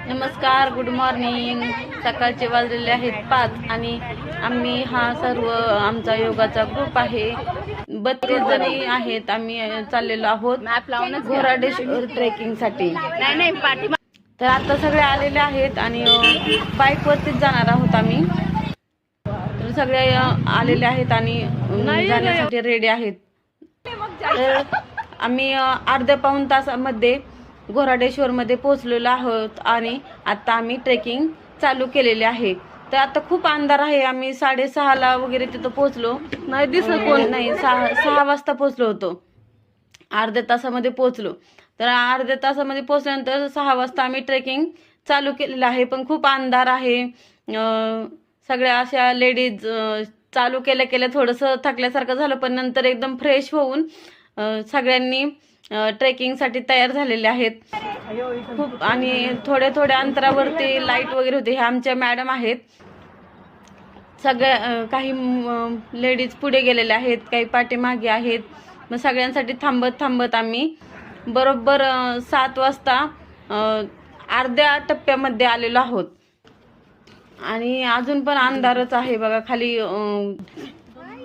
नमस्कार, good morning. सकाळचे वाजलेले आहेत 5 आणि आम्ही हा सर्व आमचा योगाचा ग्रुप आहे. 32 जणी आहेत. आम्ही चाललेलो आहोत घोराडेश्वर ट्रेकिंगसाठी. तर आता सगळे आलेले आहेत आणि बाईकवरतीच जाणार आहोत आम्ही. तर सगळे आलेले आहेत आणि जाण्यासाठी रेडी आहेत. तर आम्ही अर्ध्या पाऊण तासामध्ये घोराडेश्वर मध्ये पोहोचलेलो आहोत आणि आता आम्ही ट्रेकिंग चालू केलेले आहे. तर आता खूप अंधार आहे. आम्ही 6:30 वगैरे तिथं पोहोचलो. नाही दिसत कोण नाही. 6 वाजता पोहोचलो होतो. अर्ध्या तासामध्ये पोहोचलो. तर अर्ध्या तासामध्ये पोहोचल्यानंतर 6 वाजता आम्ही ट्रेकिंग चालू केलेलं आहे. पण खूप अंधार आहे. सगळ्या अशा लेडीज चालू केल्या केल्या थोडंसं थकल्यासारखं झालं, पण नंतर एकदम फ्रेश होऊन सगळ्यांनी ट्रेकिंगसाठी तयार झालेले आहेत. खूप आणि थोड्या अंतरावरती लाईट वगैरे होते. हे आमच्या मॅडम आहेत. सगळ्या काही लेडीज पुढे गेलेल्या आहेत, काही पाठीमागे आहेत. मग सगळ्यांसाठी थांबत आम्ही बरोबर 7 वाजता अर्ध्या टप्प्यामध्ये आलेलो आहोत. आणि अजून पण अंधारच आहे बघा. खाली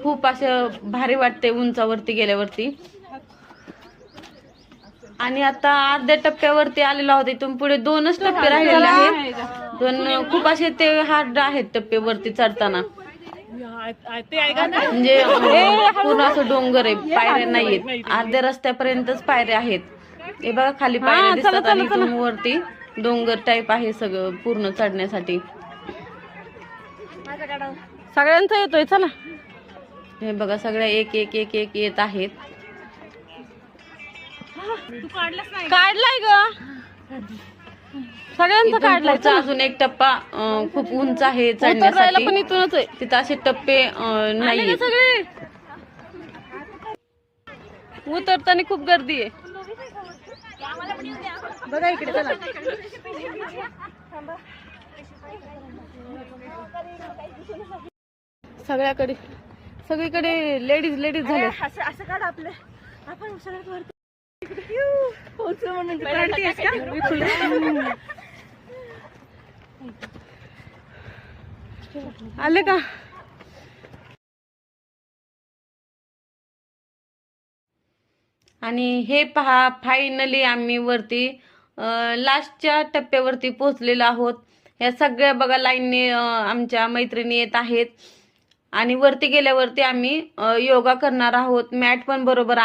खूप असं भारी वाटते उंचावरती गेल्यावरती. आणि आता अर्ध्या टप्प्यावरती आलेलो आहोत. इथून पुढे 2च टप्पे राहिलेले आहेत. खूप असे ते हार्ड आहेत टप्पेवरती चढताना. म्हणजे पूर्ण असं डोंगर आहे, पायऱ्या नाहीयेत. अर्ध्या रस्त्यापर्यंतच पायऱ्या आहेत. हे बघा खाली पायऱ्या दिसतात आणि इथून वरती डोंगर टाईप आहे सगळं पूर्ण चढण्यासाठी. सगळ्यांचा येतोय. चला, हे बघा सगळ्या एक एक एक एक येत आहेत. काढलाय ग सगळ्यांचा काढलाय. अजून एक टप्पा खूप उंच आहे चढण्यासाठी, पण इथूनच आहे. तिथं असे टप्पे नाही. सगळे उतरताना खूप गर्दी आहे बघा इकडे. चला, सगळीकडे लेडीज झाले. असं काढ आपले आपण सगळ्यात वरती आले का? आणि हे पहा, फायनली आम्ही वरती लास्टच्या टप्प्यावरती पोहोचलेलो आहोत. या सगळ्या बघा लाईनने आमच्या मैत्रिणी येत आहेत. आणि वरती गेल्यावरती आम्ही योगा करणार आहोत. मॅट पण बरोबर